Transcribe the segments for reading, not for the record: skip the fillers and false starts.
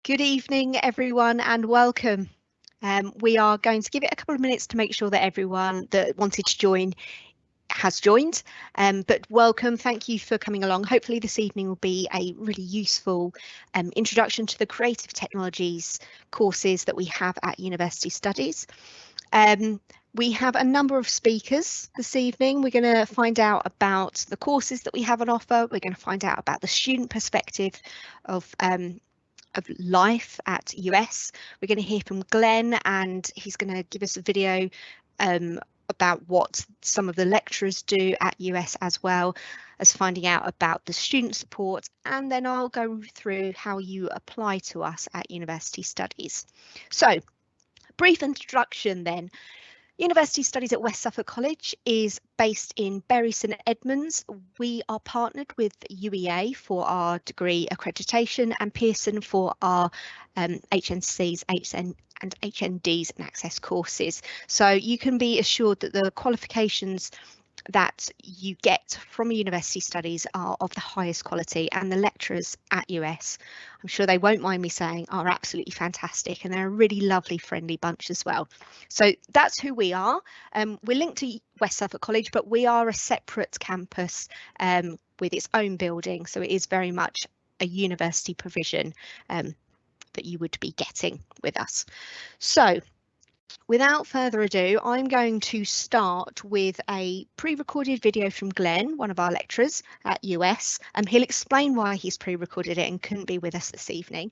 Good evening, everyone, and welcome. We are going to give it a couple of minutes to make sure that everyone that wanted to join has joined. But welcome, thank you for coming along. Hopefully this evening will be a really useful introduction to the creative technologies courses that we have at University Studies. We have a number of speakers this evening. We're going to find out about the courses that we have on offer. We're going to find out about the student perspective of life at US. We're going to hear from Glenn, and he's going to give us a video about what some of the lecturers do at US, as well as finding out about the student support. And then I'll go through how you apply to us at University Studies. So, brief introduction then. University Studies at West Suffolk College is based in Bury St Edmunds. We are partnered with UEA for our degree accreditation and Pearson for our HNCs, and HNDs and access courses. So you can be assured that the qualifications that you get from University Studies are of the highest quality, and the lecturers at US, I'm sure they won't mind me saying, are absolutely fantastic, and they're a really lovely, friendly bunch as well. So that's who we are. We're linked to West Suffolk College, but we are a separate campus with its own building, so it is very much a university provision that you would be getting with us. So without further ado, I'm going to start with a pre-recorded video from Glenn, one of our lecturers at US. He'll explain why he's pre-recorded it and couldn't be with us this evening.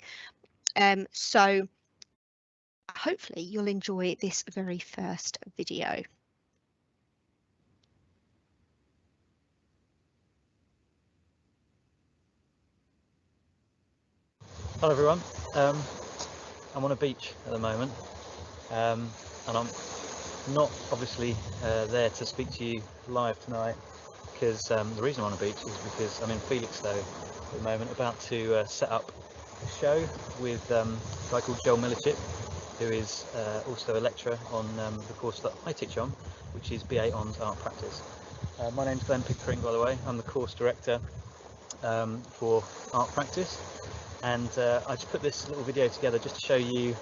So hopefully you'll enjoy this very first video. Hello everyone, I'm on a beach at the moment and I'm not obviously there to speak to you live tonight, because the reason I'm on a beach is because I'm in Felixstowe at the moment, about to set up a show with a guy called Joel Millichip, who is also a lecturer on the course that I teach on, which is BA Hons Art Practice. My name's Glenn Pickering, by the way. I'm the course director for Art Practice. And I just put this little video together just to show you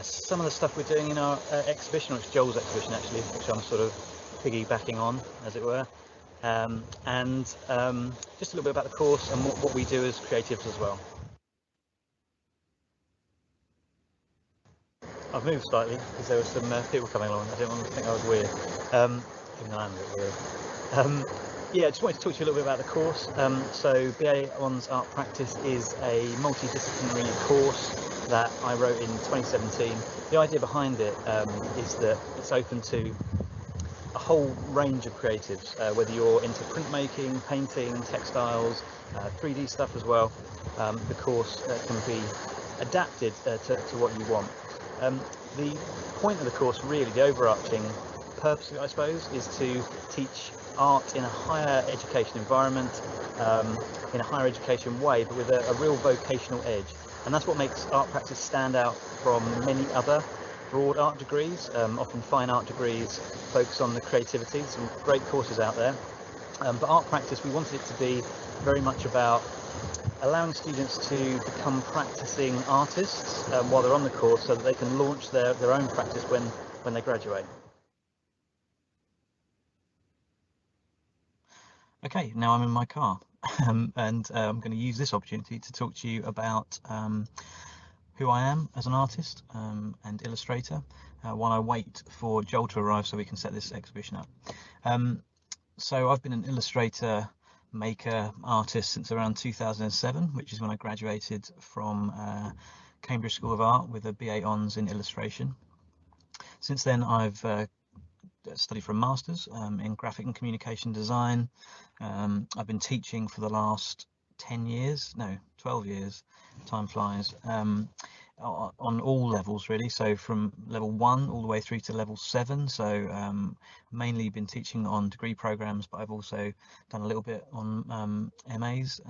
some of the stuff we're doing in our exhibition, which is Joel's exhibition actually, which I'm sort of piggybacking on, as it were, and just a little bit about the course and what we do as creatives as well. I've moved slightly because there were some people coming along. I didn't want to think I was weird, even though I'm a bit weird. Yeah, I just wanted to talk to you a little bit about the course. So BA Hons Art Practice is a multidisciplinary course that I wrote in 2017. The idea behind it is that it's open to a whole range of creatives, whether you're into printmaking, painting, textiles, 3D stuff as well. The course can be adapted to what you want. The point of the course, really, the overarching purpose of it, I suppose, is to teach art in a higher education environment, in a higher education way, but with a real vocational edge. And that's what makes art practice stand out from many other broad art degrees. Often fine art degrees focus on the creativity, some great courses out there. But art practice, we wanted it to be very much about allowing students to become practicing artists while they're on the course, so that they can launch their own practice when they graduate. Okay, now I'm in my car and I'm going to use this opportunity to talk to you about who I am as an artist and illustrator while I wait for Joel to arrive so we can set this exhibition up. So I've been an illustrator, maker, artist since around 2007, which is when I graduated from Cambridge School of Art with a BA Hons in illustration. Since then I've studied for a master's in graphic and communication design. I've been teaching for the last 12 years, time flies, on all levels really, so from level 1 all the way through to level 7. So mainly been teaching on degree programs, but I've also done a little bit on MAs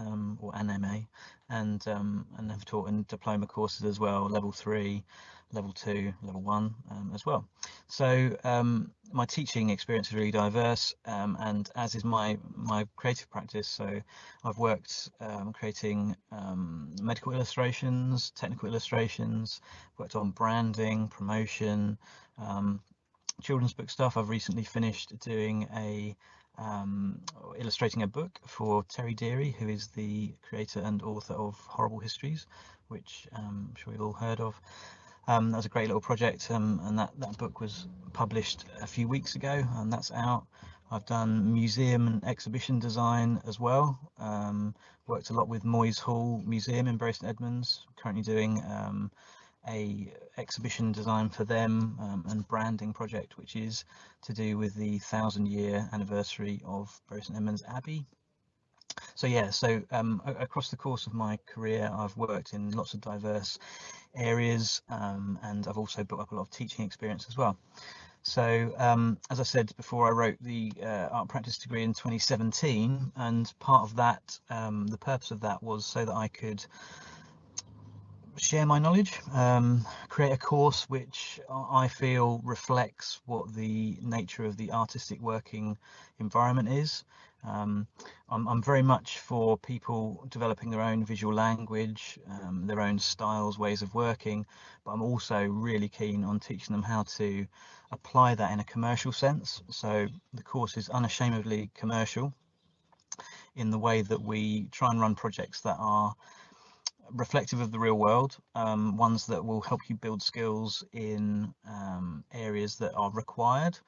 or an MA, and have taught in diploma courses as well, level 3, level 2, level 1 as well. So my teaching experience is really diverse, and as is my creative practice. So I've worked creating medical illustrations, technical illustrations, worked on branding, promotion, children's book stuff. I've recently finished doing illustrating a book for Terry Deary, who is the creator and author of Horrible Histories, which I'm sure you've all heard of. That was a great little project, and that book was published a few weeks ago, and that's out. I've done museum and exhibition design as well. Worked a lot with Moyes Hall Museum in Bury St Edmunds. Currently doing a exhibition design for them and branding project, which is to do with the 1000-year anniversary of Bury St Edmunds Abbey. So yeah, across the course of my career, I've worked in lots of diverse areas, and I've also built up a lot of teaching experience as well. So as I said before, I wrote the art practice degree in 2017, and part of that, the purpose of that was so that I could share my knowledge, create a course which I feel reflects what the nature of the artistic working environment is. I'm very much for people developing their own visual language, their own styles, ways of working, but I'm also really keen on teaching them how to apply that in a commercial sense. So the course is unashamedly commercial in the way that we try and run projects that are reflective of the real world, ones that will help you build skills in areas that are required,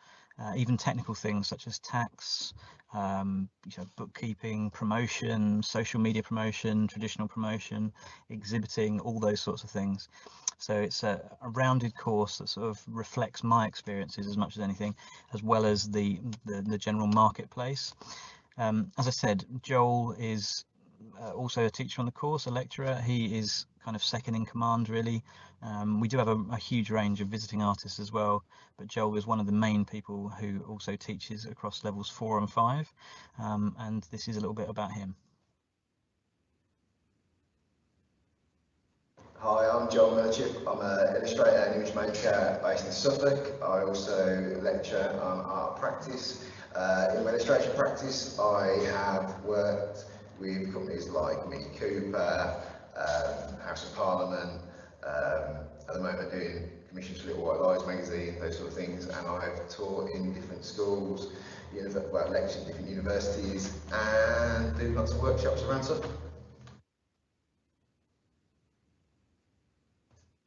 even technical things such as tax, bookkeeping, promotion, social media promotion, traditional promotion, exhibiting, all those sorts of things. So it's a rounded course that sort of reflects my experiences as much as anything, as well as the general marketplace. As I said, Joel is also a teacher on the course, a lecturer. He is kind of second in command, really. We do have a huge range of visiting artists as well, but Joel is one of the main people who also teaches across levels 4 and 5, and this is a little bit about him. Hi, I'm Joel Merchant. I'm an illustrator and image maker based in Suffolk. I also lecture on art practice. In my illustration practice, I have worked with companies like Mini Cooper, House of Parliament, at the moment doing commissions for Little White Lies magazine, those sort of things, and I've taught in different schools, lectured in different universities, and do lots of workshops around Suffolk.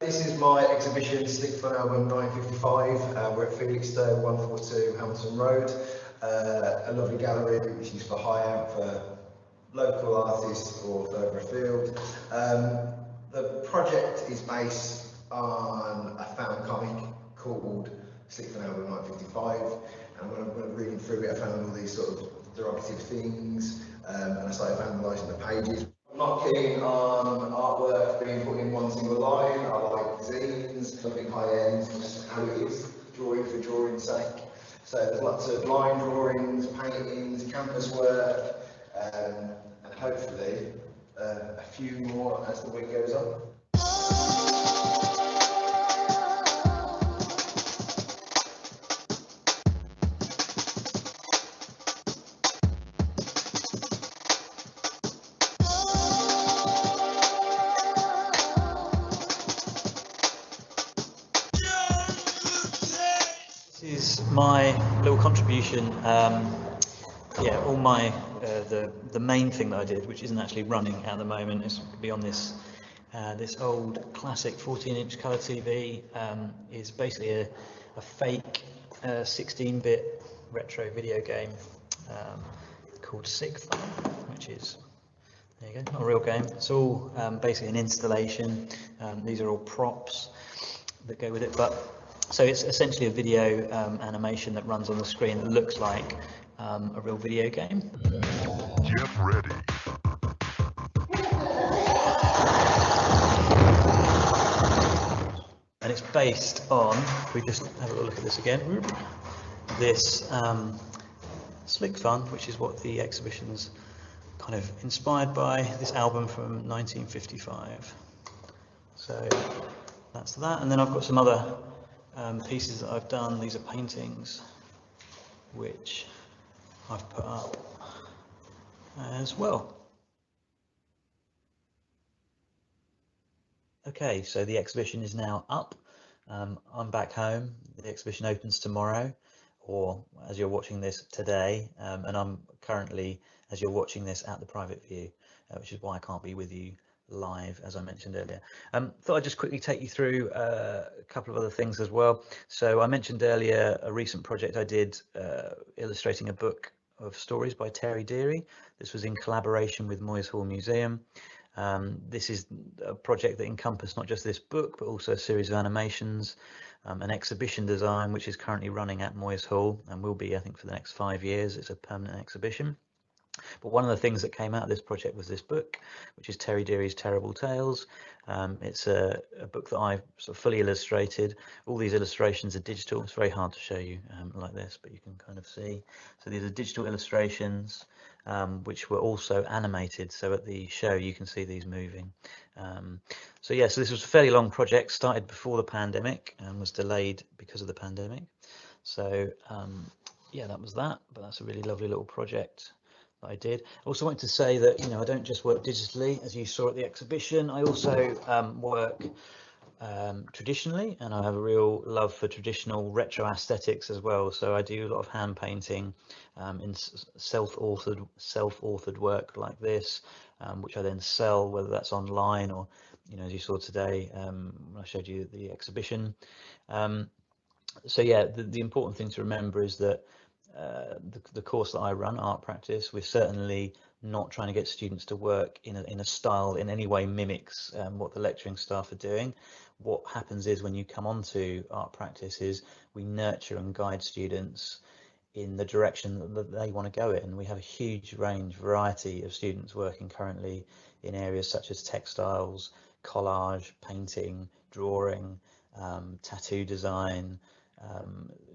This is my exhibition, Slick Fun Album 955. We're at Felixstowe, 142 Hamilton Road. A lovely gallery which is for hire for local artists or further afield. The project is based on a found comic called Slick Fun Album 955. And when I'm reading through it, I found all these sort of derogative things, and I started vandalising the pages. I'm not keen on artwork being put in one single line. I like zines, something high end, just how it is, drawing for drawing's sake. So there's lots of line drawings, paintings, canvas work, and hopefully a few more as the week goes on. This is my little contribution. All my the main thing that I did, which isn't actually running at the moment, is to be on this this old classic 14-inch colour TV. Is basically a fake 16-bit retro video game called Sick Fun, which is, there you go, not a real game. It's all basically an installation. These are all props that go with it, but so it's essentially a video animation that runs on the screen that looks like a real video game. Get ready. And it's based on, if we just have a look at this again, this Slick Fun, which is what the exhibition's kind of inspired by, this album from 1955. So that's that, and then I've got some other pieces that I've done. These are paintings which I've put up as well. Okay, so the exhibition is now up. I'm back home. The exhibition opens tomorrow, or as you're watching this today, and I'm currently, as you're watching this, at the private view, which is why I can't be with you live, as I mentioned earlier. Thought I'd just quickly take you through a couple of other things as well. So I mentioned earlier a recent project I did illustrating a book of stories by Terry Deary. This was in collaboration with Moyes Hall Museum. This is a project that encompassed not just this book, but also a series of animations, an exhibition design, which is currently running at Moyes Hall and will be, I think, for the next 5 years. It's a permanent exhibition. But one of the things that came out of this project was this book, which is Terry Deary's Terrible Tales. It's a book that I've sort of fully illustrated. All these illustrations are digital. It's very hard to show you like this, but you can kind of see. So these are digital illustrations, which were also animated. So at the show, you can see these moving. So yeah, so this was a fairly long project, started before the pandemic and was delayed because of the pandemic. So yeah, that was that, but that's a really lovely little project that I did. I also wanted to say that, you know, I don't just work digitally, as you saw at the exhibition. I also work traditionally, and I have a real love for traditional retro aesthetics as well. So I do a lot of hand painting in self-authored work like this, which I then sell, whether that's online or, you know, as you saw today when I showed you the exhibition. So yeah, the important thing to remember is that the course that I run, Art Practice, we're certainly not trying to get students to work in a style in any way mimics what the lecturing staff are doing. What happens is when you come onto Art Practice is we nurture and guide students in the direction that they want to go in. We have a huge variety of students working currently in areas such as textiles, collage, painting, drawing, tattoo design,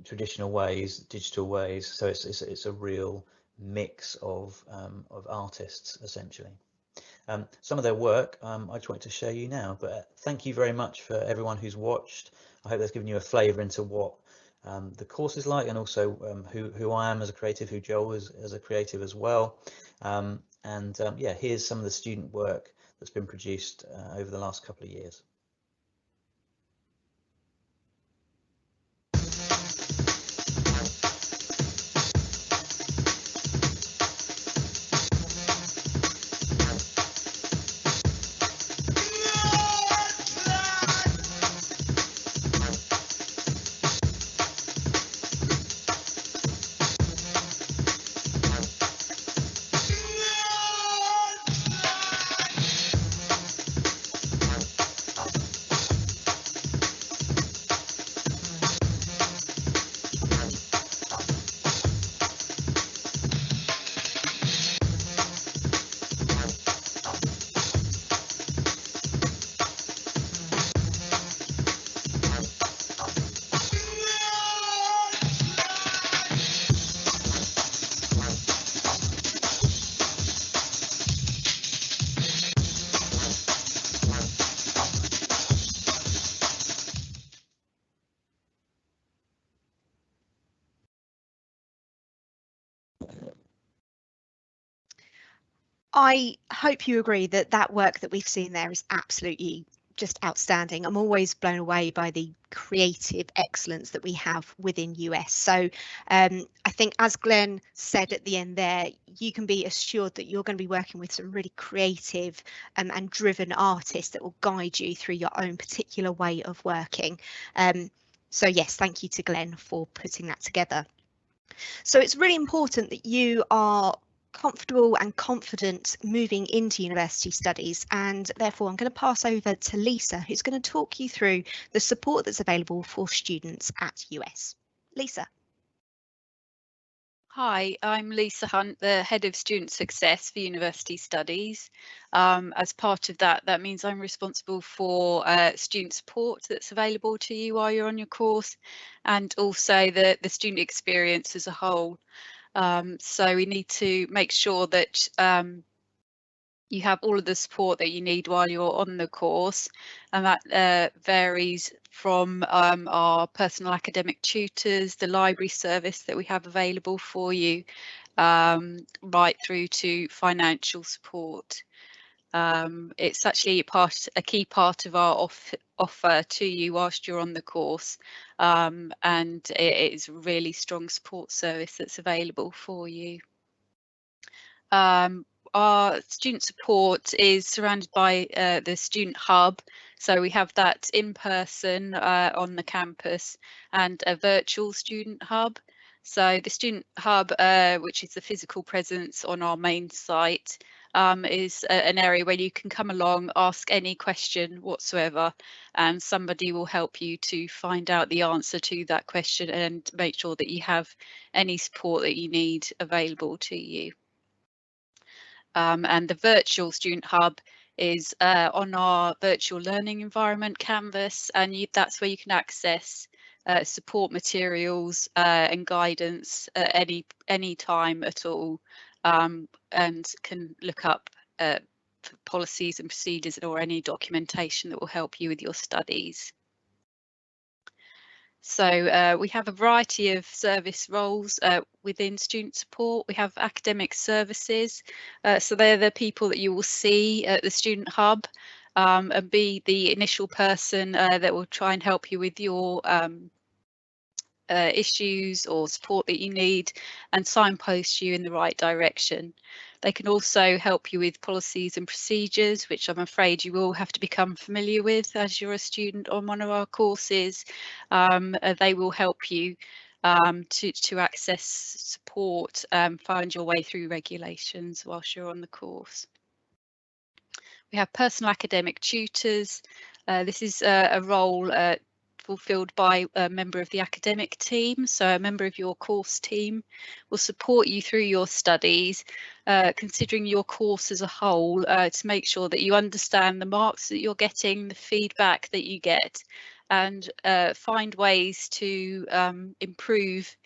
traditional ways, digital ways. So it's a real mix of artists essentially. Some of their work I just wanted to show you now, but thank you very much for everyone who's watched. I hope that's given you a flavour into what the course is like, and also who I am as a creative, who Joel is as a creative as well. Yeah, here's some of the student work that's been produced over the last couple of years. I hope you agree that that work that we've seen there is absolutely just outstanding. I'm always blown away by the creative excellence that we have within US. So I think, as Glenn said at the end there, you can be assured that you're going to be working with some really creative and driven artists that will guide you through your own particular way of working. So yes, thank you to Glenn for putting that together. So it's really important that you are comfortable and confident moving into university studies, and therefore I'm going to pass over to Lisa, who's going to talk you through the support that's available for students at US. Lisa. Hi, I'm Lisa Hunt, the Head of Student Success for University Studies. As part of that, that means I'm responsible for student support that's available to you while you're on your course, and also the student experience as a whole. So we need to make sure that you have all of the support that you need while you're on the course, and that varies from our personal academic tutors, the library service that we have available for you, right through to financial support. It's actually a key part of our offer to you whilst you're on the course, and it is a really strong support service that's available for you. Our student support is surrounded by the student hub, so we have that in person on the campus and a virtual student hub. So the student hub, which is the physical presence on our main site, is an area where you can come along, ask any question whatsoever, and somebody will help you to find out the answer to that question and make sure that you have any support that you need available to you. And the virtual student hub is on our virtual learning environment canvas, and that's where you can access support materials and guidance at any time at all, and can look up policies and procedures or any documentation that will help you with your studies. So we have a variety of service roles within student support. We have academic services, so they're the people that you will see at the student hub, and be the initial person that will try and help you with your issues or support that you need and signpost you in the right direction. They can also help you with policies and procedures, which I'm afraid you will have to become familiar with as you're a student on one of our courses. They will help you to access support, find your way through regulations whilst you're on the course. We have personal academic tutors. This is a role fulfilled by a member of the academic team. So a member of your course team will support you through your studies, considering your course as a whole, to make sure that you understand the marks that you're getting, the feedback that you get, and find ways to improve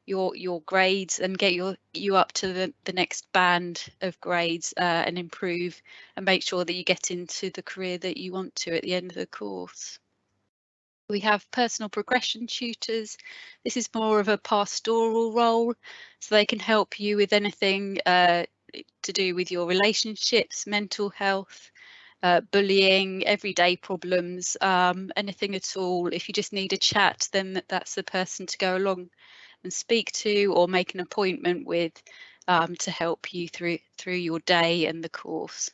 your grades and get you up to the next band of grades, and improve and make sure that you get into the career that you want to at the end of the course. We have personal progression tutors. This is more of a pastoral role, so they can help you with anything to do with your relationships, mental health, bullying, everyday problems, anything at all. If you just need a chat, then that's the person to go along and speak to or make an appointment with, to help you through your day and the course.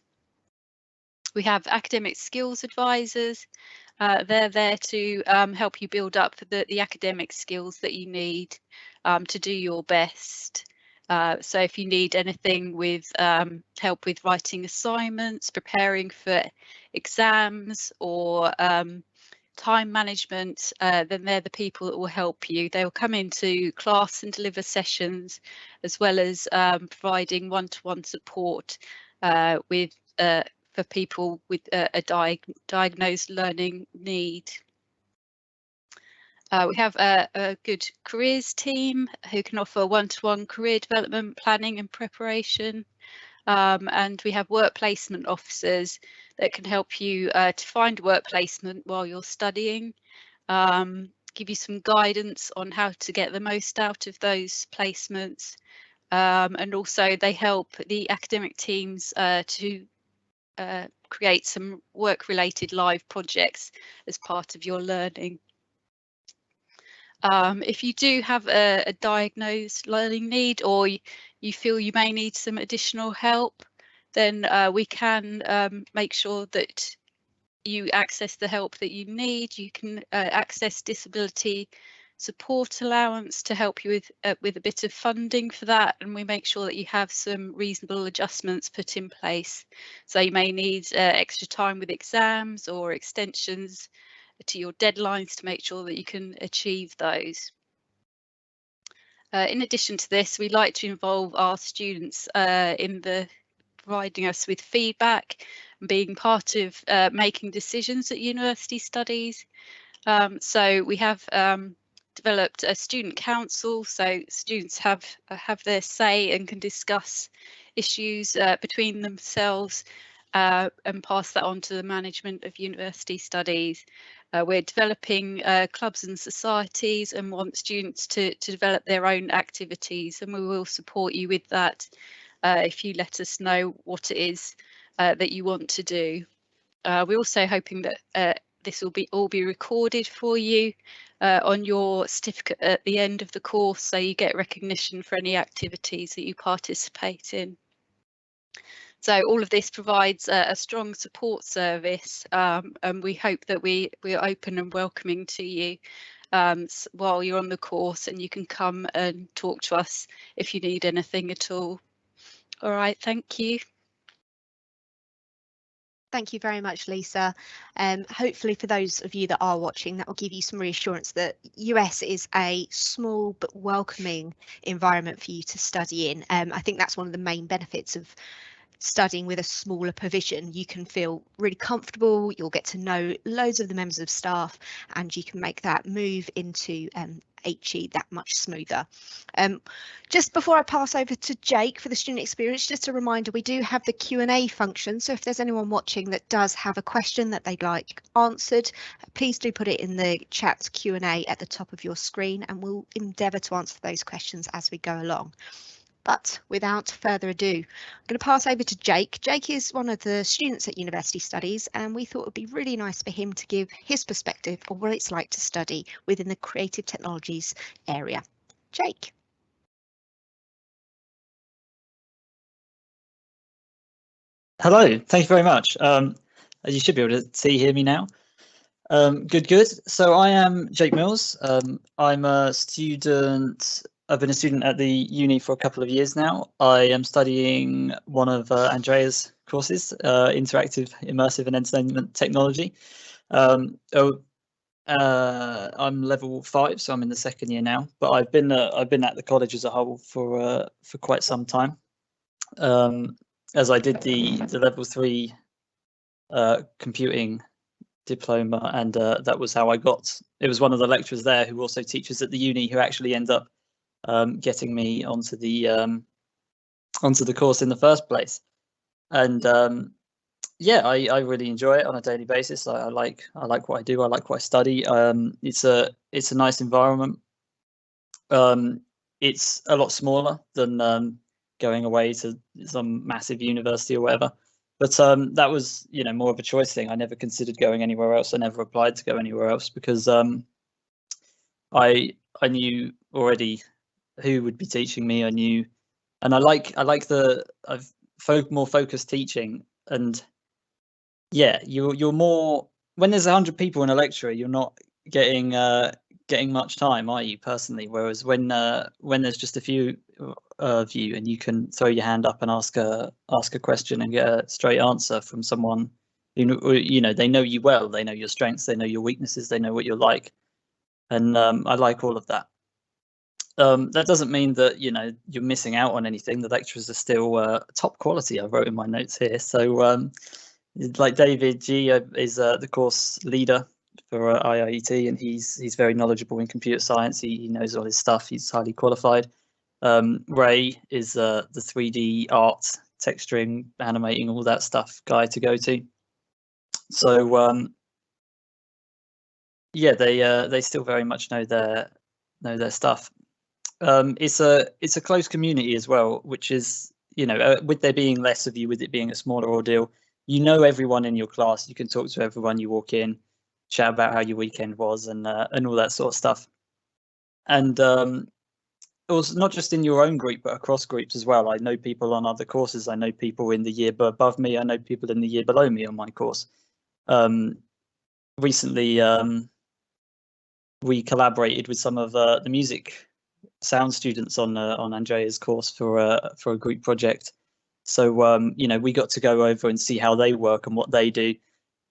We have academic skills advisors. They're there to help you build up the academic skills that you need to do your best. So if you need anything with help with writing assignments, preparing for exams, or time management, then they're the people that will help you. They will come into class and deliver sessions, as well as providing one-to-one support with for people with a diagnosed learning need. We have a good careers team who can offer one-to-one career development, planning and preparation. And we have work placement officers that can help you to find work placement while you're studying, give you some guidance on how to get the most out of those placements, and also they help the academic teams to create some work-related live projects as part of your learning. If you do have a diagnosed learning need, or you feel you may need some additional help, then we can make sure that you access the help that you need. You can access disability support allowance to help you with a bit of funding for that, and we make sure that you have some reasonable adjustments put in place. So you may need extra time with exams or extensions to your deadlines to make sure that you can achieve those. In addition to this, we like to involve our students in providing us with feedback and being part of making decisions at university studies. So we have developed a student council, so students have their say and can discuss issues between themselves, and pass that on to the management of university studies. We're developing clubs and societies and want students to develop their own activities, and we will support you with that if you let us know what it is that you want to do. We're also hoping that this will all be recorded for you on your certificate at the end of the course, so you get recognition for any activities that you participate in. So all of this provides a strong support service, and we hope that we're open and welcoming to you while you're on the course, and you can come and talk to us if you need anything at all. All right, thank you. Thank you very much, Lisa. Hopefully for those of you that are watching, that will give you some reassurance that US is a small but welcoming environment for you to study in. I think that's one of the main benefits of studying with a smaller provision. You can feel really comfortable, you'll get to know loads of the members of staff, and you can make that move into HE that much smoother. Just before I pass over to Jake for the student experience, just a reminder, we do have the Q&A function, so if there's anyone watching that does have a question that they'd like answered, please do put it in the chat Q&A at the top of your screen, and we'll endeavour to answer those questions as we go along. But without further ado, I'm going to pass over to Jake. Jake is one of the students at University Studies, and we thought it would be really nice for him to give his perspective on what it's like to study within the creative technologies area. Jake. Hello, thank you very much. As you should be able to hear me now. Good. So I am Jake Mills. I'm a student. I've been a student at the uni for a couple of years now. I am studying one of Andrea's courses, Interactive, Immersive and Entertainment Technology. I'm level 5, so I'm in the second year now. But I've been at the college as a whole for quite some time, as I did the level 3 computing diploma, and that was how I got. It was one of the lecturers there who also teaches at the uni who actually end up getting me onto the course in the first place. And yeah, I really enjoy it on a daily basis. I like what I do. I like what I study. It's a nice environment. It's a lot smaller than going away to some massive university or whatever. But that was, more of a choice thing. I never considered going anywhere else. I never applied to go anywhere else because I knew already who would be teaching me. I knew, and I like the more focused teaching. And yeah, you're more, when there's 100 people in a lecture, you're not getting much time, are you, personally? Whereas when there's just a few of you and you can throw your hand up and ask a question and get a straight answer from someone who they know you well, they know your strengths, they know your weaknesses, they know what you're like, and I like all of that. That doesn't mean that you're missing out on anything. The lecturers are still top quality. I wrote in my notes here. So like David G is the course leader for IIET, and he's very knowledgeable in computer science. He knows all his stuff. He's highly qualified. Ray is the 3D art, texturing, animating, all that stuff guy to go to. So yeah, they still very much know their stuff. It's a close community as well, which is, with there being less of you, with it being a smaller ordeal, everyone in your class. You can talk to everyone you walk in, chat about how your weekend was, and all that sort of stuff. And also not just in your own group, but across groups as well. I know people on other courses. I know people in the year above me. I know people in the year below me on my course. Recently, we collaborated with some of the music sound students on Andrea's course for a group project. So we got to go over and see how they work and what they do,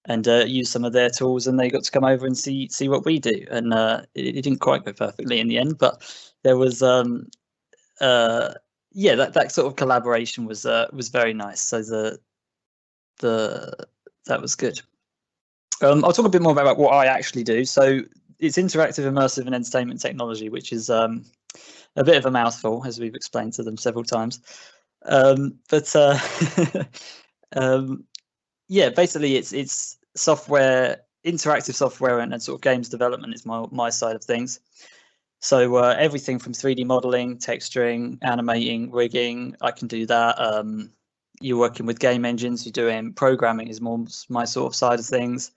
and use some of their tools, and they got to come over and see what we do. And it didn't quite go perfectly in the end, but there was yeah, that sort of collaboration was very nice. So that was good. I'll talk a bit more about what I actually do. So it's interactive, immersive and entertainment technology, which is a bit of a mouthful, as we've explained to them several times. Yeah, basically it's software, interactive software and sort of games development is my side of things. So everything from 3D modeling, texturing, animating, rigging, I can do that. you're working with game engines, you're doing programming is more my sort of side of things.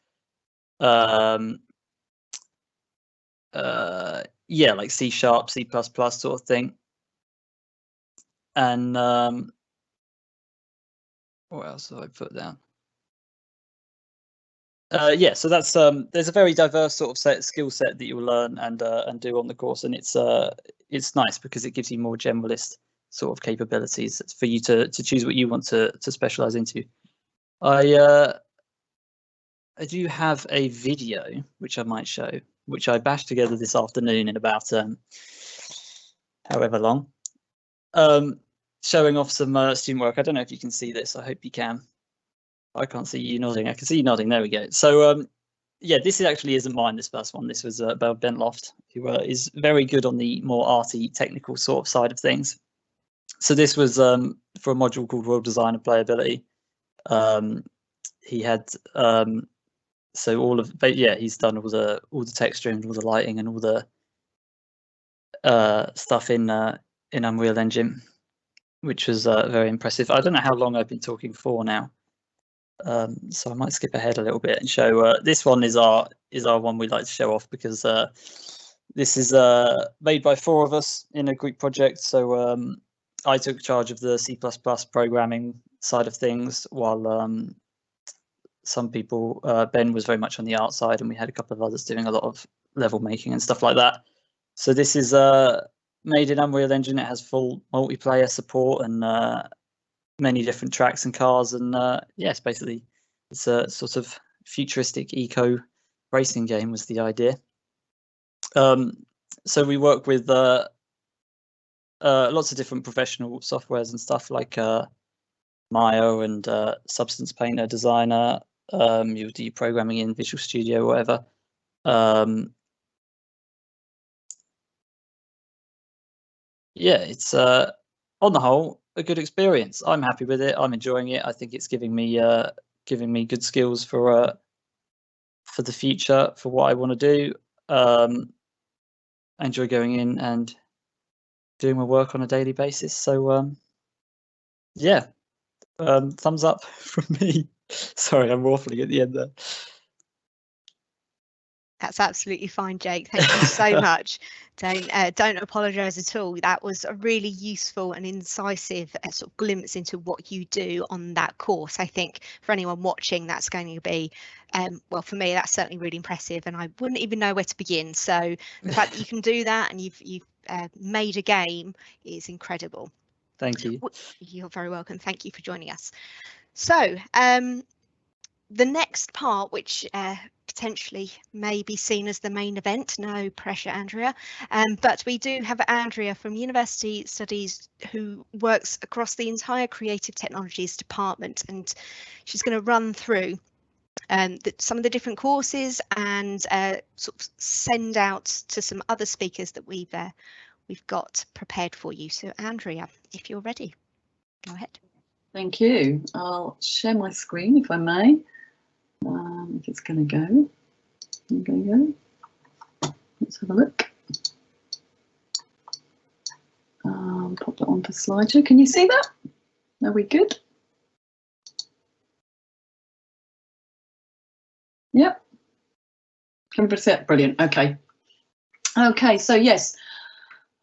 Yeah, like C#, C++ sort of thing. And what else have I put down? Yeah, so that's there's a very diverse sort of skill set that you'll learn and do on the course, and it's nice because it gives you more generalist sort of capabilities for you to choose what you want to specialize into. I do have a video which I might show, which I bashed together this afternoon in about however long, showing off some student work. I don't know if you can see this. I hope you can. I can't see you nodding. I can see you nodding. There we go. So yeah, this actually isn't mine, this first one. This was by Ben Loft, who is very good on the more arty, technical sort of side of things. So this was for a module called World Design and Playability. He had so all of, but yeah, he's done all the texture and all the lighting and all the stuff in Unreal Engine, which was very impressive. I don't know how long I've been talking for now. So I might skip ahead a little bit and show this one is our one we like to show off because this is made by 4 of us in a group project. So I took charge of the C++ programming side of things, while some people, Ben was very much on the art side, and we had a couple of others doing a lot of level making and stuff like that. So this is made in Unreal Engine. It has full multiplayer support and many different tracks and cars, and yes, basically it's a sort of futuristic eco racing game was the idea. So we work with lots of different professional softwares and stuff like Maya and Substance Painter, Designer. You do programming in Visual Studio, whatever. Yeah, it's on the whole a good experience. I'm happy with it. I'm enjoying it. I think it's giving me good skills for the future, for what I want to do. I enjoy going in and doing my work on a daily basis. So yeah, thumbs up from me. Sorry, I'm waffling at the end there. That's absolutely fine, Jake. Thank you so much. Don't apologise at all. That was a really useful and incisive sort of glimpse into what you do on that course. I think for anyone watching, that's going to be, well, for me, that's certainly really impressive, and I wouldn't even know where to begin. So the fact that you can do that and you've made a game is incredible. Thank you. You're very welcome. Thank you for joining us. So the next part, which potentially may be seen as the main event, no pressure, Andrea, but we do have Andrea from University Studies who works across the entire Creative Technologies department, and she's going to run through some of the different courses and sort of send out to some other speakers that we've got prepared for you. So Andrea, if you're ready, go ahead. Thank you. I'll share my screen if I may. If it's going to go. There we go. Let's have a look. Pop that onto slideshow. Can you see that? Are we good? Yep. Can we set? Brilliant. Okay. Okay. So yes.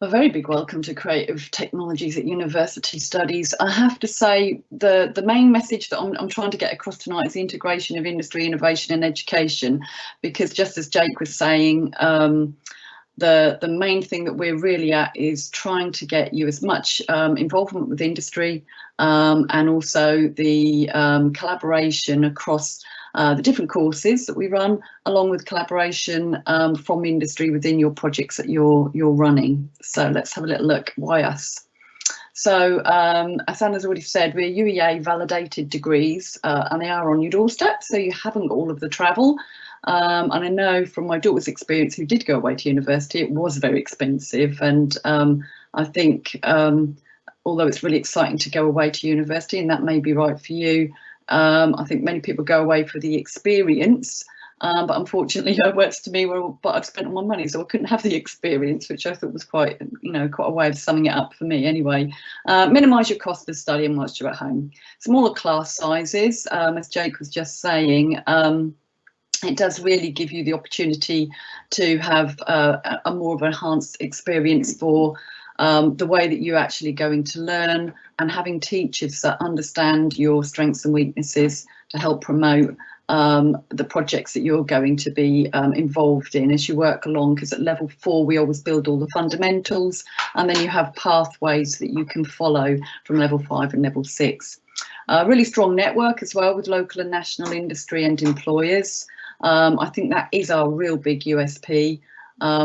A very big welcome to Creative Technologies at University Studies. I have to say the main message that I'm trying to get across tonight is the integration of industry, innovation and education, because just as Jake was saying, the main thing that we're really at is trying to get you as much involvement with industry and also the collaboration across the different courses that we run, along with collaboration from industry within your projects that you're running. So let's have a little look. Why us? So as Anna's already said, we're UEA validated degrees and they are on your doorstep, so you haven't got all of the travel. And I know from my daughter's experience, who did go away to university, it was very expensive. And I think although it's really exciting to go away to university, and that may be right for you, I think many people go away for the experience, but unfortunately it works to me but I've spent all my money, so I couldn't have the experience, which I thought was quite a way of summing it up for me anyway. Minimise your cost of studying whilst you're at home. Smaller class sizes, as Jake was just saying, it does really give you the opportunity to have a more of an enhanced experience for the way that you're actually going to learn, and having teachers that understand your strengths and weaknesses to help promote the projects that you're going to be involved in as you work along, because at level 4 we always build all the fundamentals, and then you have pathways that you can follow from level 5 and level 6. Really strong network as well with local and national industry and employers. I think that is our real big USP.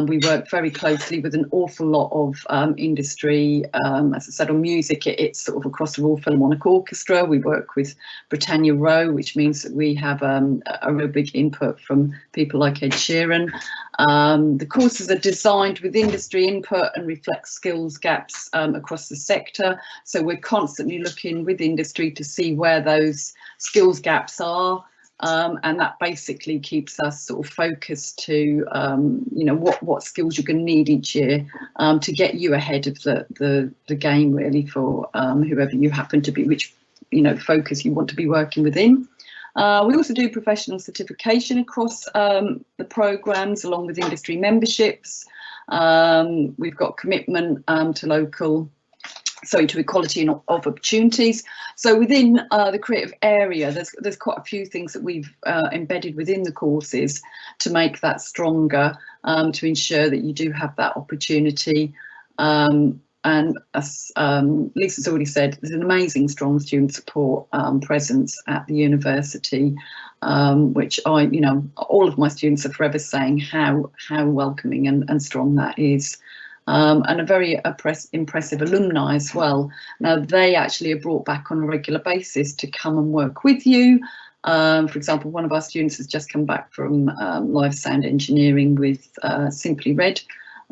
We work very closely with an awful lot of industry. As I said, on music, it's sort of across the Royal Philharmonic Orchestra. We work with Britannia Row, which means that we have a real big input from people like Ed Sheeran. The courses are designed with industry input and reflect skills gaps across the sector. So we're constantly looking with industry to see where those skills gaps are. And that basically keeps us sort of focused to, what skills you're going to need each year to get you ahead of the game, really, for whoever you happen to be, which, focus you want to be working within. We also do professional certification across the programmes, along with industry memberships. We've got commitment to equality of opportunities. So within the creative area, there's quite a few things that we've embedded within the courses to make that stronger, to ensure that you do have that opportunity. And as Lisa's already said, there's an amazing strong student support presence at the university, which all of my students are forever saying how welcoming and strong that is. And a very impressive alumni as well. Now, they actually are brought back on a regular basis to come and work with you. For example, one of our students has just come back from live sound engineering with Simply Red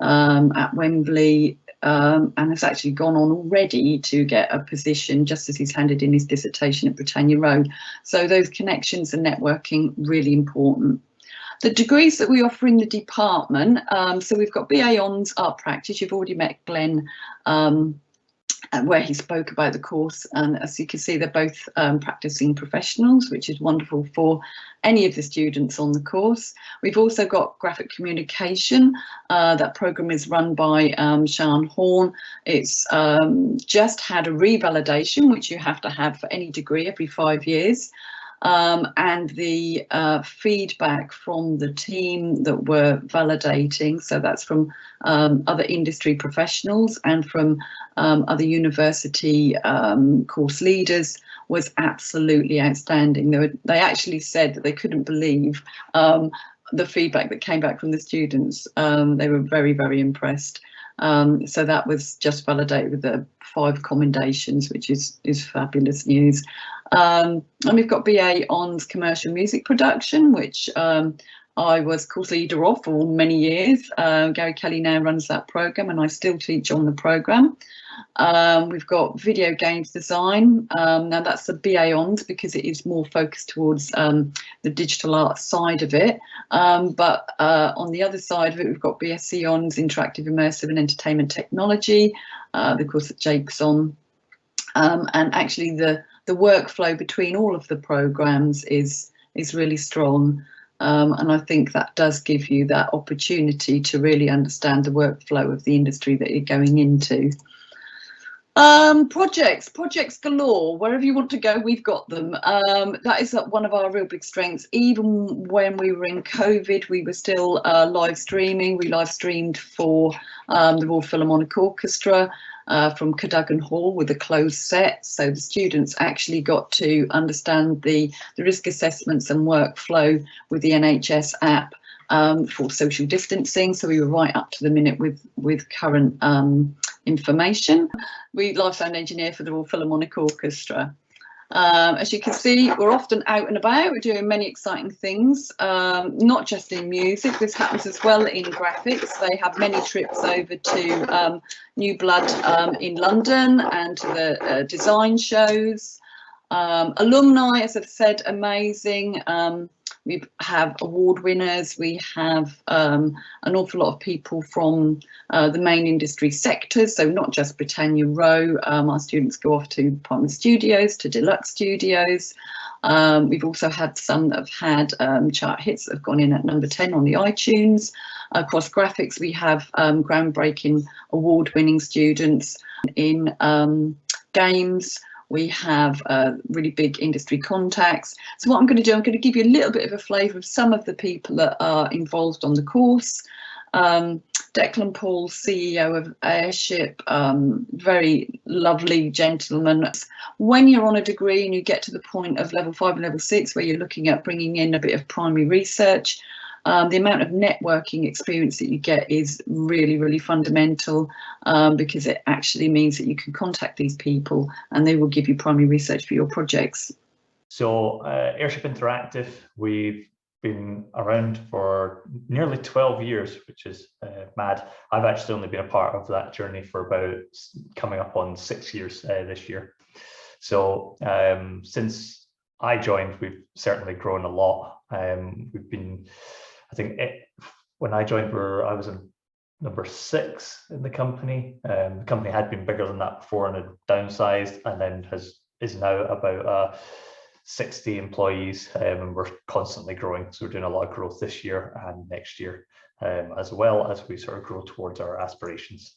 at Wembley, and has actually gone on already to get a position just as he's handed in his dissertation at Britannia Row. So those connections and networking, really important. The degrees that we offer in the department, so we've got BA Hons Art Practice. You've already met Glenn where he spoke about the course, and as you can see, they're both practicing professionals, which is wonderful for any of the students on the course. We've also got graphic communication. That programme is run by Sian Horn. It's just had a revalidation, which you have to have for any degree every 5 years. And the feedback from the team that were validating, so that's from other industry professionals and from other university course leaders, was absolutely outstanding. They actually said that they couldn't believe the feedback that came back from the students. They were very, very impressed. So that was just validated with the 5 commendations, which is fabulous news. And we've got BA Hons Commercial Music Production, which I was course leader of for many years. Gary Kelly now runs that programme, and I still teach on the programme. We've got video games design. Now that's the BA Hons because it is more focused towards the digital art side of it. But on the other side of it, we've got BSc Hons Interactive, Immersive and Entertainment Technology, the course that Jake's on. And actually the workflow between all of the programmes is really strong. And I think that does give you that opportunity to really understand the workflow of the industry that you're going into. Projects galore. Wherever you want to go, we've got them. That is one of our real big strengths. Even when we were in COVID, we were still live streaming. We live streamed for the Royal Philharmonic Orchestra from Cadogan Hall with a closed set. So the students actually got to understand the risk assessments and workflow with the NHS app for social distancing. So we were right up to the minute with current information. We live sound engineer for the Royal Philharmonic Orchestra. As you can see, we're often out and about. We're doing many exciting things, not just in music. This happens as well in graphics. They have many trips over to New Blood in London and to the design shows. Alumni, as I've said, amazing. We have award winners. We have an awful lot of people from the main industry sectors, so not just Britannia Row. Our students go off to Partner Studios, to Deluxe Studios. We've also had some that have had chart hits that have gone in at number 10 on the iTunes. Across graphics, we have groundbreaking award-winning students in games. We have really big industry contacts. So what I'm going to do, I'm going to give you a little bit of a flavour of some of the people that are involved on the course. Declan Paul, CEO of Airship, very lovely gentleman. When you're on a degree and you get to the point of level 5 and level 6 where you're looking at bringing in a bit of primary research, the amount of networking experience that you get is really, really fundamental, because it actually means that you can contact these people and they will give you primary research for your projects. So Airship Interactive, we've been around for nearly 12 years, which is mad. I've actually only been a part of that journey for about coming up on 6 years this year. So since I joined, we've certainly grown a lot. We've been, I think when I joined, I was in number 6 in the company. The company had been bigger than that before and had downsized, and then is now about 60 employees, and we're constantly growing. So we're doing a lot of growth this year and next year, as well as we sort of grow towards our aspirations.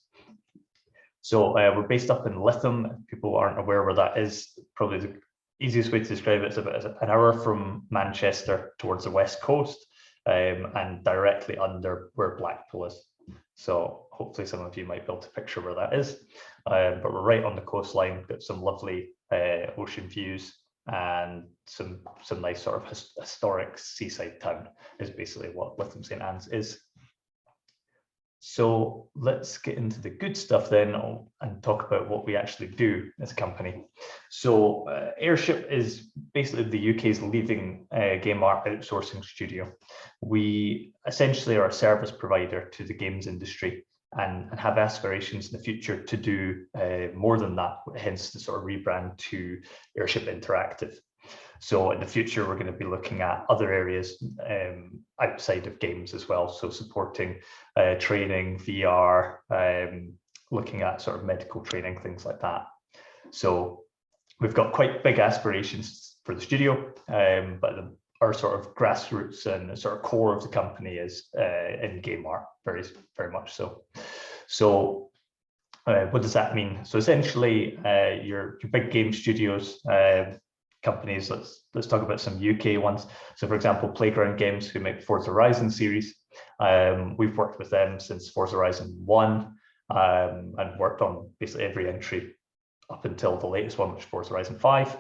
So we're based up in Lytham. If people aren't aware where that is, probably the easiest way to describe it is about an hour from Manchester towards the west coast, and directly under where Blackpool is. So hopefully some of you might be able to picture where that is. But we're right on the coastline, got some lovely ocean views, and some nice sort of historic seaside town is basically what Lytham St Anne's is. So let's get into the good stuff then and talk about what we actually do as a company. So Airship is basically the UK's leading game art outsourcing studio. We essentially are a service provider to the games industry and have aspirations in the future to do more than that, hence the sort of rebrand to Airship Interactive. So in the future, we're going to be looking at other areas outside of games as well. So supporting training, VR, looking at sort of medical training, things like that. So we've got quite big aspirations for the studio, but our sort of grassroots and sort of core of the company is in game art, very much so. So what does that mean? So essentially, your big game studios, companies, let's talk about some UK ones. So for example, Playground Games, who make Forza Horizon series. We've worked with them since Forza Horizon 1, and worked on basically every entry up until the latest one, which is Forza Horizon 5.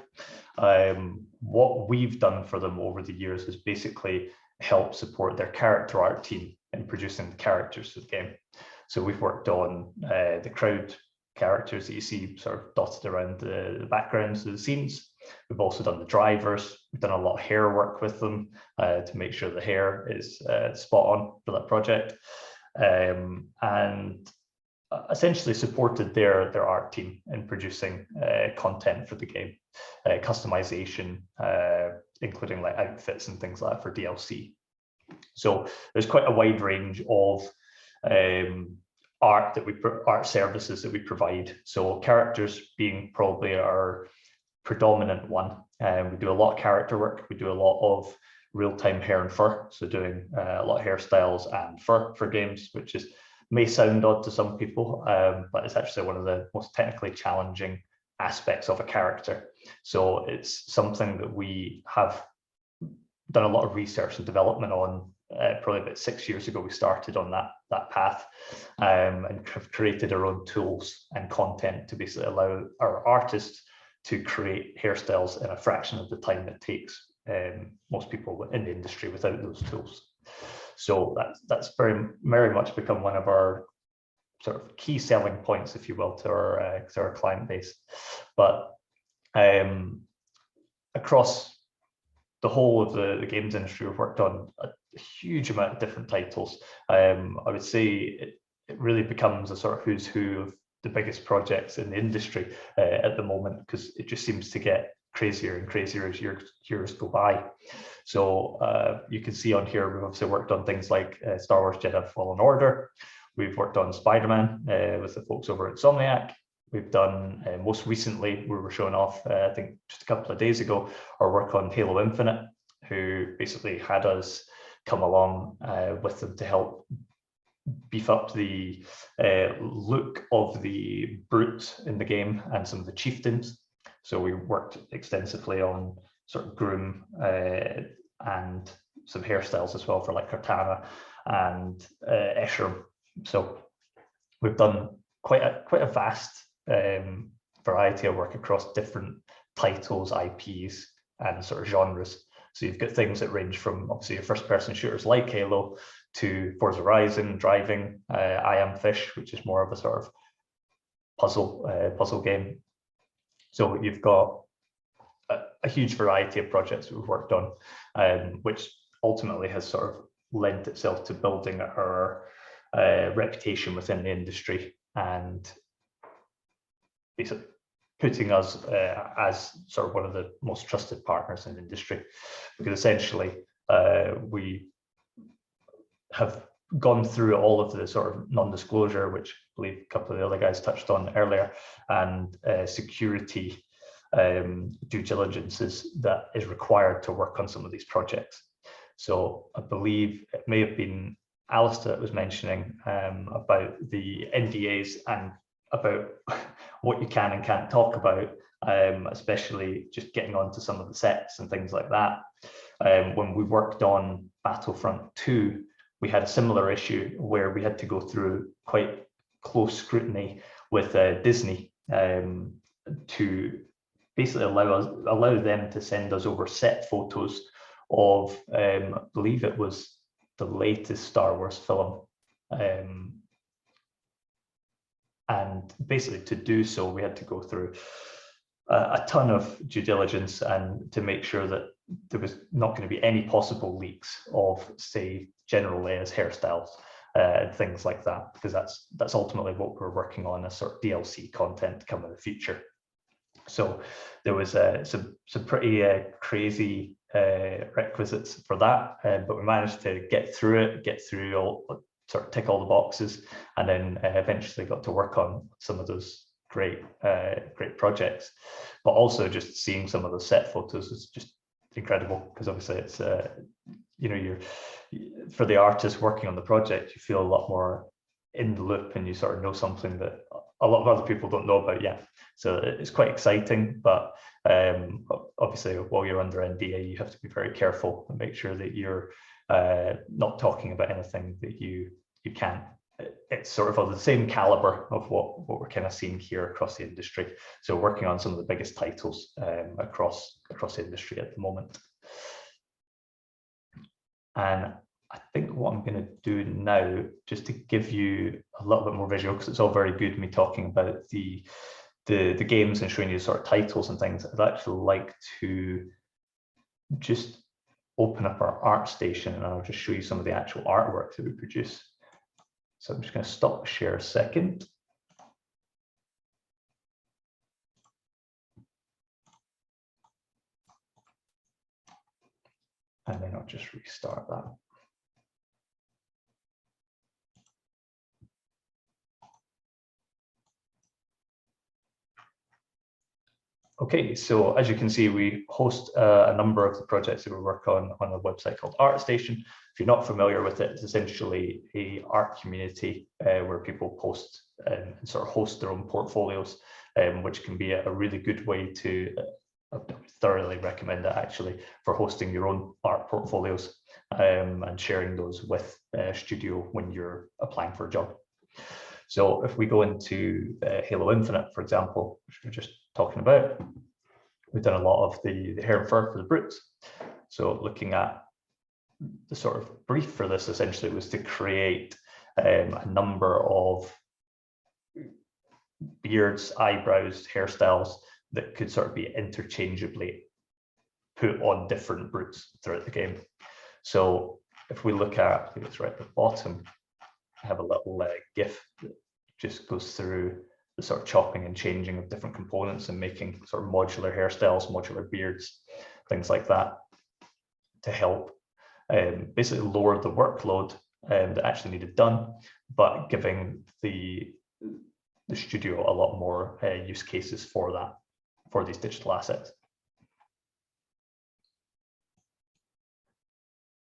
What we've done for them over the years is basically help support their character art team in producing the characters for the game. So we've worked on the crowd characters that you see sort of dotted around the backgrounds of the scenes. We've also done the drivers. We've done a lot of hair work with them to make sure the hair is spot on for that project, and essentially supported their art team in producing content for the game, customization, including like outfits and things like that for DLC. So there's quite a wide range of art services that we provide. So characters being probably our predominant one. We do a lot of character work. We do a lot of real-time hair and fur. So doing a lot of hairstyles and fur for games, which may sound odd to some people, but it's actually one of the most technically challenging aspects of a character. So it's something that we have done a lot of research and development on. Probably about 6 years ago, we started on that path, and have created our own tools and content to basically allow our artists to create hairstyles in a fraction of the time it takes most people in the industry without those tools. So that's very much become one of our sort of key selling points, if you will, to our client base. But across the whole of the games industry, we've worked on a huge amount of different titles. I would say it really becomes a sort of who's who of the biggest projects in the industry at the moment, because it just seems to get crazier and crazier as years go by. So you can see on here, we've obviously worked on things like Star Wars Jedi Fallen Order. We've worked on Spider-Man with the folks over at Insomniac. We've done, most recently, we were showing off, I think just a couple of days ago, our work on Halo Infinite, who basically had us come along with them to help beef up the look of the brutes in the game and some of the chieftains. So we worked extensively on sort of groom and some hairstyles as well for like Cortana and Escher. So we've done quite a vast variety of work across different titles, IPs, and sort of genres. So you've got things that range from obviously your first-person shooters like Halo to Forza Horizon, driving, I Am Fish, which is more of a sort of puzzle game. So you've got a huge variety of projects that we've worked on, which ultimately has sort of lent itself to building our reputation within the industry and basically putting us as sort of one of the most trusted partners in the industry, because essentially we have gone through all of the sort of non-disclosure, which I believe a couple of the other guys touched on earlier, and security due diligences that is required to work on some of these projects. So I believe it may have been Alistair that was mentioning about the NDAs and about what you can and can't talk about, especially just getting onto some of the sets and things like that. When we worked on Battlefront 2, we had a similar issue where we had to go through quite close scrutiny with Disney to basically allow them to send us over set photos of, I believe it was the latest Star Wars film. And basically to do so, we had to go through a ton of due diligence and to make sure that there was not going to be any possible leaks of, say, General Leia's hairstyles and things like that, because that's ultimately what we're working on as sort of DLC content to come in the future. So there was some pretty crazy requisites for that, but we managed to get through all, sort of tick all the boxes, and then eventually got to work on some of those great projects. But also just seeing some of the set photos is just incredible, because obviously it's you know, you're, for the artist working on the project, you feel a lot more in the loop and you sort of know something that a lot of other people don't know about yet. So it's quite exciting, but obviously while you're under NDA, you have to be very careful and make sure that you're not talking about anything that you can't. It's sort of the same caliber of what we're kind of seeing here across the industry. So working on some of the biggest titles across the industry at the moment. And I think what I'm going to do now, just to give you a little bit more visual, because it's all very good me talking about the games and showing you sort of titles and things, I'd actually like to just open up our ArtStation and I'll just show you some of the actual artwork that we produce. So I'm just going to stop the share a second. And then I'll just restart that. Okay, so as you can see, we host a number of the projects that we work on a website called ArtStation. If you're not familiar with it, it's essentially an art community where people post and sort of host their own portfolios, which can be a really good way to, I thoroughly recommend it actually, for hosting your own art portfolios and sharing those with Studio when you're applying for a job. So if we go into Halo Infinite, for example, which we're just talking about, we've done a lot of the hair and fur for the brutes. So looking at the sort of brief for this essentially was to create a number of beards, eyebrows, hairstyles that could sort of be interchangeably put on different brutes throughout the game. So if we look at, I think it's right at the bottom, I have a little GIF that just goes through the sort of chopping and changing of different components and making sort of modular hairstyles, modular beards, things like that, to help basically lower the workload that actually needed done, but giving the studio a lot more use cases for that, for these digital assets.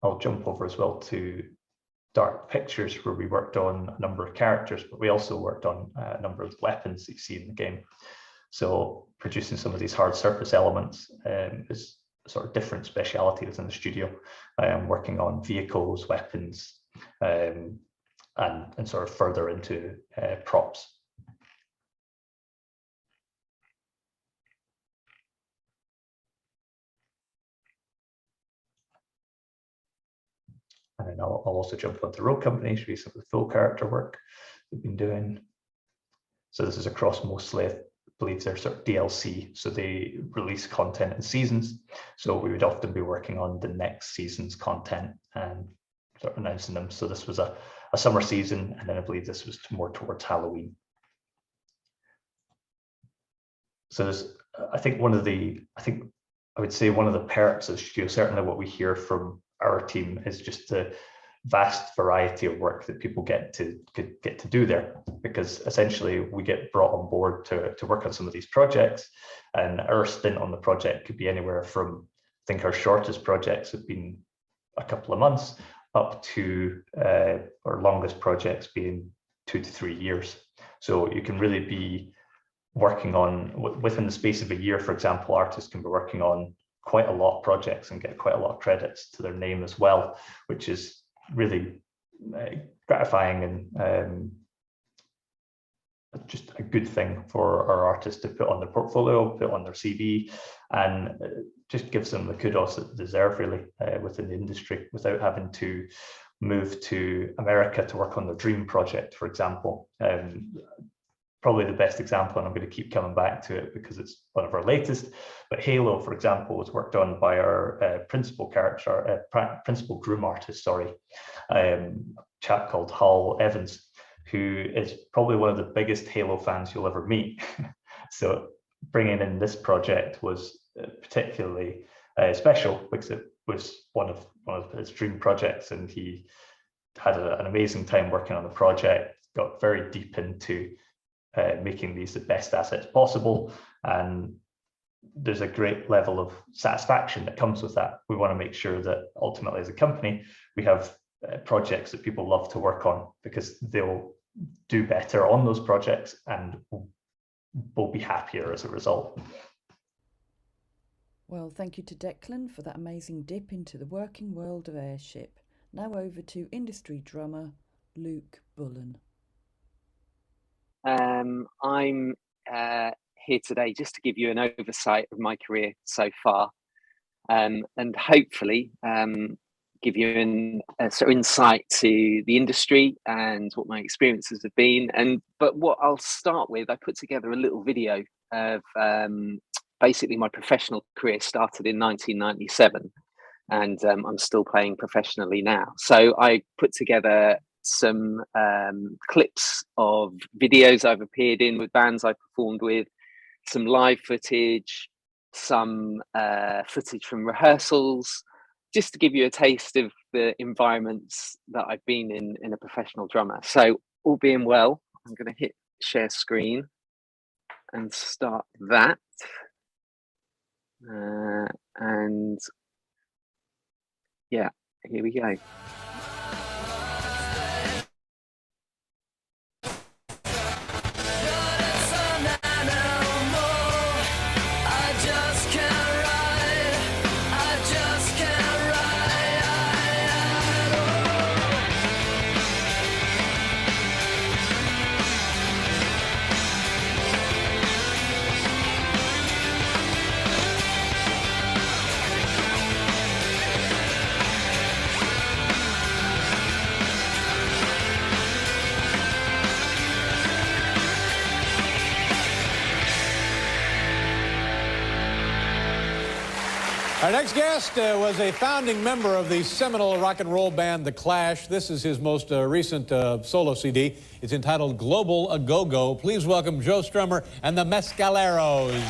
I'll jump over as well to Dark Pictures, where we worked on a number of characters, but we also worked on a number of weapons that you see in the game. So producing some of these hard surface elements is a sort of different speciality within the studio. Working on vehicles, weapons, and sort of further into props. And then I'll also jump onto Rogue Company, show you some of the full character work we've been doing. So this is across mostly, I believe they're sort of DLC, so they release content in seasons. So we would often be working on the next season's content and sort of announcing them. So this was a summer season, and then I believe this was more towards Halloween. So there's, I would say one of the perks of the studio, certainly what we hear from our team, is just the vast variety of work that people get to do there, because essentially we get brought on board to work on some of these projects, and our stint on the project could be anywhere from, I think our shortest projects have been a couple of months up to our longest projects being 2 to 3 years. So you can really be working on, within the space of a year, for example, artists can be working on quite a lot of projects and get quite a lot of credits to their name as well, which is really gratifying and just a good thing for our artists to put on their portfolio, put on their CV, and just gives them the kudos that they deserve, really, within the industry, without having to move to America to work on their dream project, for example. Probably the best example, and I'm going to keep coming back to it because it's one of our latest, but Halo, for example, was worked on by our principal groom artist, sorry, a chap called Hal Evans, who is probably one of the biggest Halo fans you'll ever meet. So bringing in this project was particularly special, because it was one of his dream projects, and he had an amazing time working on the project, got very deep into making these the best assets possible, and there's a great level of satisfaction that comes with that. We want to make sure that ultimately as a company we have projects that people love to work on, because they'll do better on those projects and will be happier as a result. Well, thank you to Declan for that amazing dip into the working world of airship. Now over to industry drummer Luke Bullen. I'm here today just to give you an oversight of my career so far, and hopefully give you a sort of insight to the industry and what my experiences have been. But what I'll start with, I put together a little video of basically my professional career started in 1997, and I'm still playing professionally now. So I put together some clips of videos I've appeared in with bands I performed with, some live footage, some footage from rehearsals, just to give you a taste of the environments that I've been in a professional drummer. So all being well, I'm going to hit share screen and start that. And yeah, here we go. Our next guest was a founding member of the seminal rock and roll band The Clash. This is his most recent solo CD. It's entitled Global A Go-Go. Please welcome Joe Strummer and the Mescaleros.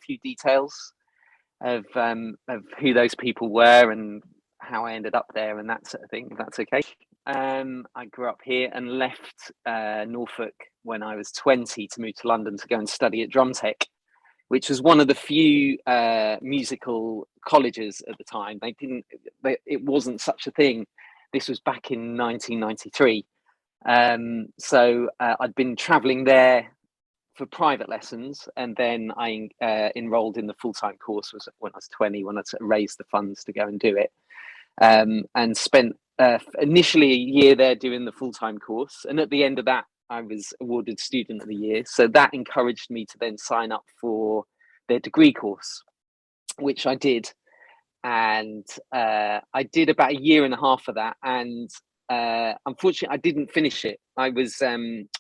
few details of who those people were and how I ended up there and that sort of thing, if that's okay. I grew up here and left Norfolk when I was 20 to move to London to go and study at Drum Tech, which was one of the few musical colleges at the time. It wasn't such a thing. This was back in 1993. So I'd been traveling there for private lessons, and then I enrolled in the full-time course when I was 20, when I raised the funds to go and do it, and spent initially a year there doing the full-time course, and at the end of that I was awarded Student of the Year. So that encouraged me to then sign up for their degree course, which I did, and I did about a year and a half of that, and unfortunately I didn't finish it. I was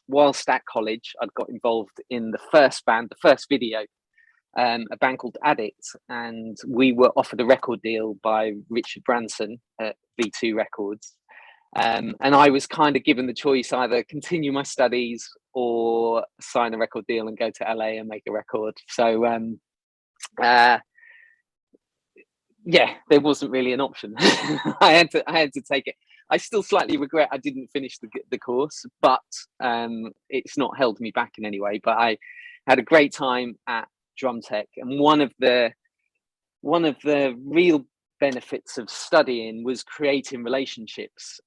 whilst at college, I'd got involved in the first band, the first video, a band called Addict, and we were offered a record deal by Richard Branson at V2 Records, and I was kind of given the choice, either continue my studies or sign a record deal and go to LA and make a record. So yeah, there wasn't really an option. I had to take it. I still slightly regret I didn't finish the course, but it's not held me back in any way. But I had a great time at Drum Tech, and one of the real benefits of studying was creating relationships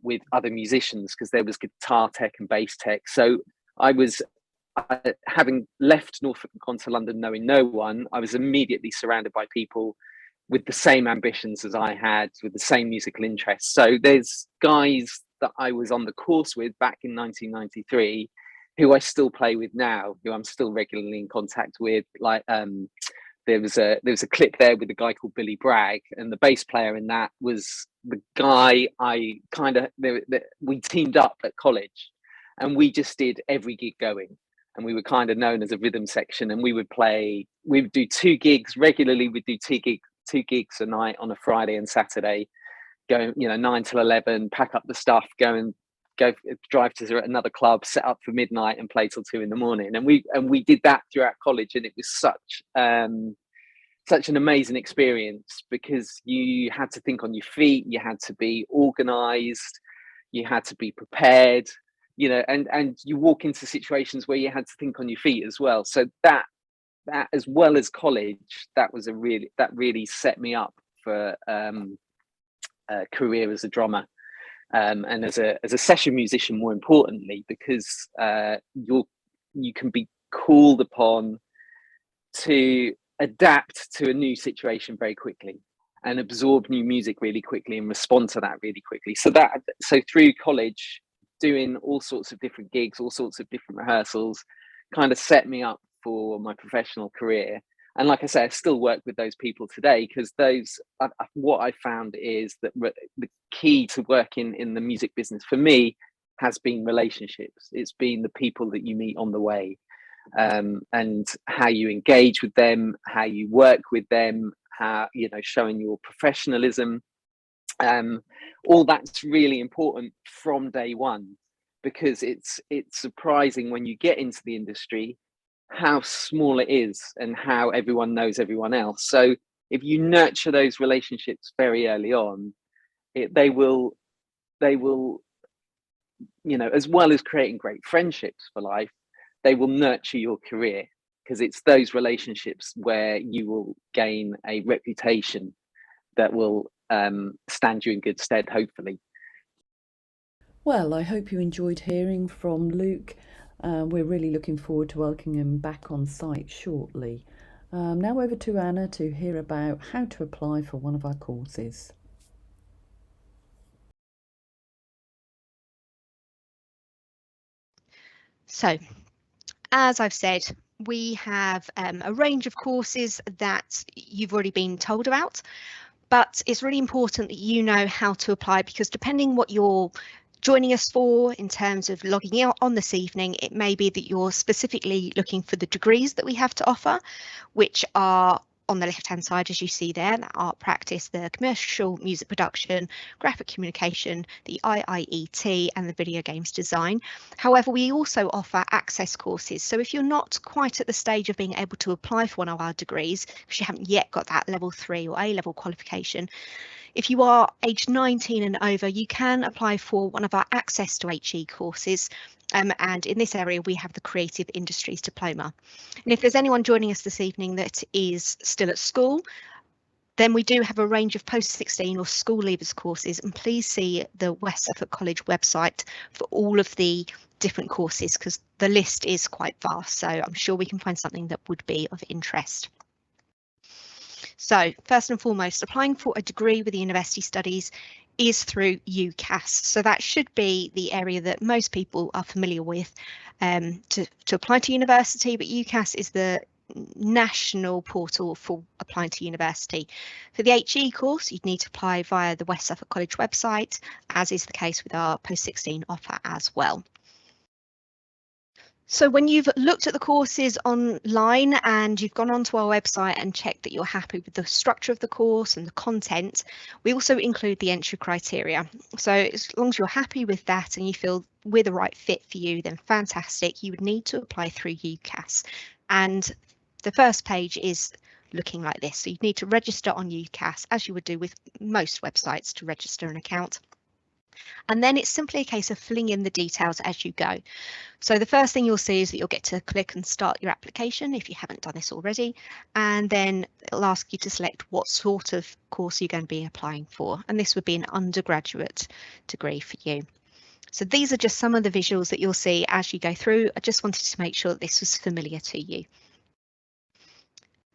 with other musicians, because there was guitar tech and bass tech. So having left Norfolk and gone to London knowing no one, I was immediately surrounded by people with the same ambitions as I had, with the same musical interests. So there's guys that I was on the course with back in 1993 who I still play with now, who I'm still regularly in contact with. Like there was a clip there with a guy called Billy Bragg, and the bass player in that was the guy we teamed up at college, and we just did every gig going. And we were kind of known as a rhythm section, and we would do 2 gigs regularly. We'd do 2 gigs a night on a Friday and Saturday, go 9 till 11, pack up the stuff, go drive to another club, set up for midnight and play till 2 in the morning. And we did that throughout college, and it was such an amazing experience, because you had to think on your feet, you had to be organized, you had to be prepared, and you walk into situations where you had to think on your feet as well. So that as well as college, that really set me up for a career as a drummer, and as a session musician, more importantly, because you can be called upon to adapt to a new situation very quickly and absorb new music really quickly and respond to that really quickly. So through college, doing all sorts of different gigs, all sorts of different rehearsals, kind of set me up for my professional career. And like I say, I still work with those people today, because what I found is that the key to working in the music business for me has been relationships. It's been the people that you meet on the way, and how you engage with them, how you work with them, how, showing your professionalism. All that's really important from day one, because it's surprising when you get into the industry how small it is and how everyone knows everyone else. So if you nurture those relationships very early on, they will, as well as creating great friendships for life, they will nurture your career, because it's those relationships where you will gain a reputation that will stand you in good stead, hopefully. Well, I hope you enjoyed hearing from Luke. We're really looking forward to welcoming him back on site shortly. Now over to Anna to hear about how to apply for one of our courses. So, as I've said, we have a range of courses that you've already been told about, but it's really important that you know how to apply, because depending what you're joining us for in terms of logging out on this evening, it may be that you're specifically looking for the degrees that we have to offer, which are on the left-hand side, as you see there, the art practice, the commercial music production, graphic communication, the IIET, and the video games design. However, we also offer access courses. So if you're not quite at the stage of being able to apply for one of our degrees, because you haven't yet got that level 3 or A-level qualification, if you are aged 19 and over, you can apply for one of our access to HE courses. And in this area, we have the Creative Industries Diploma. And if there's anyone joining us this evening that is still at school, then we do have a range of post-16 or school leavers courses, and please see the West Suffolk College website for all of the different courses, because the list is quite vast, so I'm sure we can find something that would be of interest. So first and foremost, applying for a degree with the University Studies is through UCAS. So that should be the area that most people are familiar with to apply to university, but UCAS is the national portal for applying to university. For the HE course, you'd need to apply via the West Suffolk College website, as is the case with our post-16 offer as well. So when you've looked at the courses online and you've gone onto our website and checked that you're happy with the structure of the course and the content, we also include the entry criteria. So as long as you're happy with that and you feel we're the right fit for you, then fantastic. You would need to apply through UCAS. And the first page is looking like this. So you need to register on UCAS, as you would do with most websites to register an account. And then it's simply a case of filling in the details as you go. So the first thing you'll see is that you'll get to click and start your application if you haven't done this already, and then it'll ask you to select what sort of course you're going to be applying for, and this would be an undergraduate degree for you. So these are just some of the visuals that you'll see as you go through. I just wanted to make sure that this was familiar to you.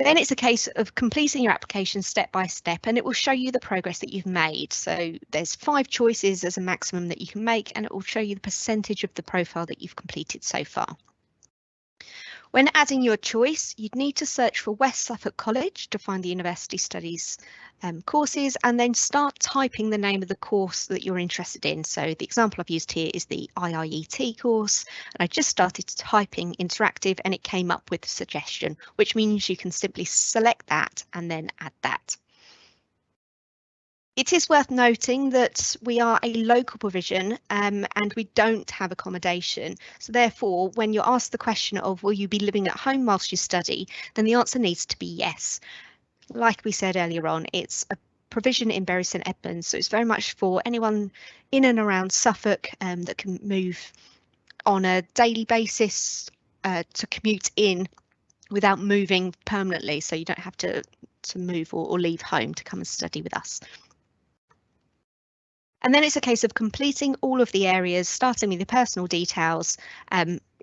Then it's a case of completing your application step by step, and it will show you the progress that you've made. So there's 5 choices as a maximum that you can make, and it will show you the percentage of the profile that you've completed so far. When adding your choice, you'd need to search for West Suffolk College to find the University Studies courses, and then start typing the name of the course that you're interested in. So the example I've used here is the IIET course, and I just started typing interactive and it came up with a suggestion, which means you can simply select that and then add that. It is worth noting that we are a local provision and we don't have accommodation. So therefore, when you're asked the question of will you be living at home whilst you study, then the answer needs to be yes. Like we said earlier on, it's a provision in Bury St Edmunds, so it's very much for anyone in and around Suffolk that can move on a daily basis to commute in without moving permanently, so you don't have to move or leave home to come and study with us. And then it's a case of completing all of the areas, starting with your personal details,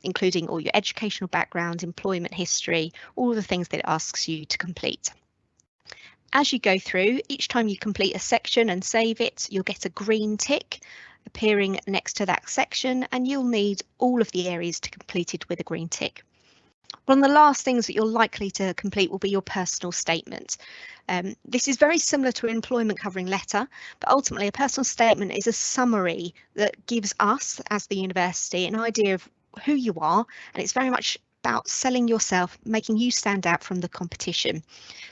including all your educational background, employment history, all of the things that it asks you to complete. As you go through, each time you complete a section and save it, you'll get a green tick appearing next to that section, and you'll need all of the areas to complete it with a green tick. One of the last things that you're likely to complete will be your personal statement. This is very similar to an employment covering letter, but ultimately a personal statement is a summary that gives us as the university an idea of who you are, and it's very much about selling yourself, making you stand out from the competition.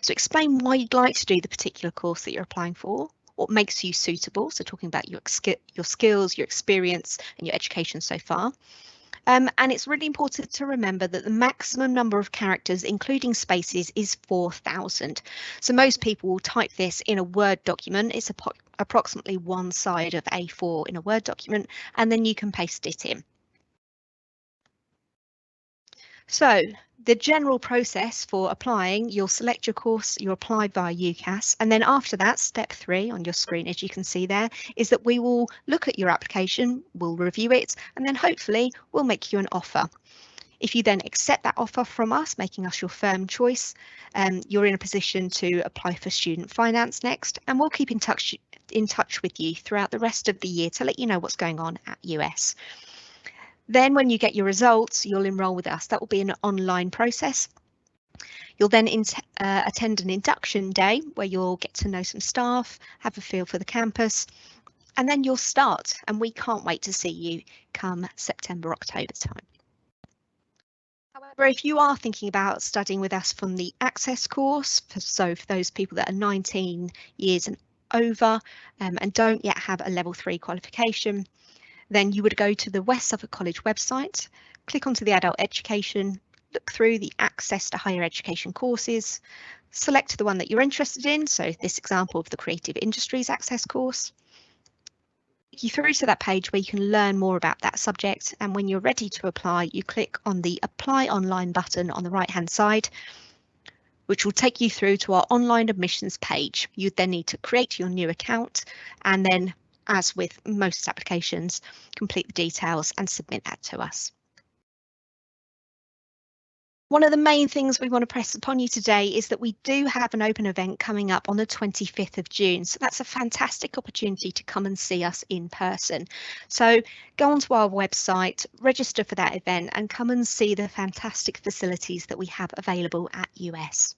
So explain why you'd like to do the particular course that you're applying for, what makes you suitable, so talking about your skills, your experience and your education so far. And it's really important to remember that the maximum number of characters, including spaces, is 4,000. So most people will type this in a Word document. It's approximately one side of A4 in a Word document, and then you can paste it in. So the general process for applying, you'll select your course, you apply via UCAS, and then after that, step 3 on your screen, as you can see there, is that we will look at your application, we'll review it, and then hopefully we'll make you an offer. If you then accept that offer from us, making us your firm choice, you're in a position to apply for student finance next, and we'll keep in touch with you throughout the rest of the year to let you know what's going on at US. Then when you get your results, you'll enrol with us. That will be an online process. You'll then attend an induction day where you'll get to know some staff, have a feel for the campus, and then you'll start. And we can't wait to see you come September, October time. However, Or if you are thinking about studying with us from the Access course, so for those people that are 19 years and over and don't yet have a level 3 qualification, then you would go to the West Suffolk College website, click onto the adult education, look through the Access to Higher Education courses, select the one that you're interested in, so this example of the Creative Industries Access course. You through to that page where you can learn more about that subject, and when you're ready to apply, you click on the Apply Online button on the right hand side, which will take you through to our online admissions page. You'd then need to create your new account and then, as with most applications, complete the details and submit that to us. One of the main things we want to press upon you today is that we do have an open event coming up on the 25th of June. So that's a fantastic opportunity to come and see us in person. So go onto our website, register for that event and come and see the fantastic facilities that we have available at US.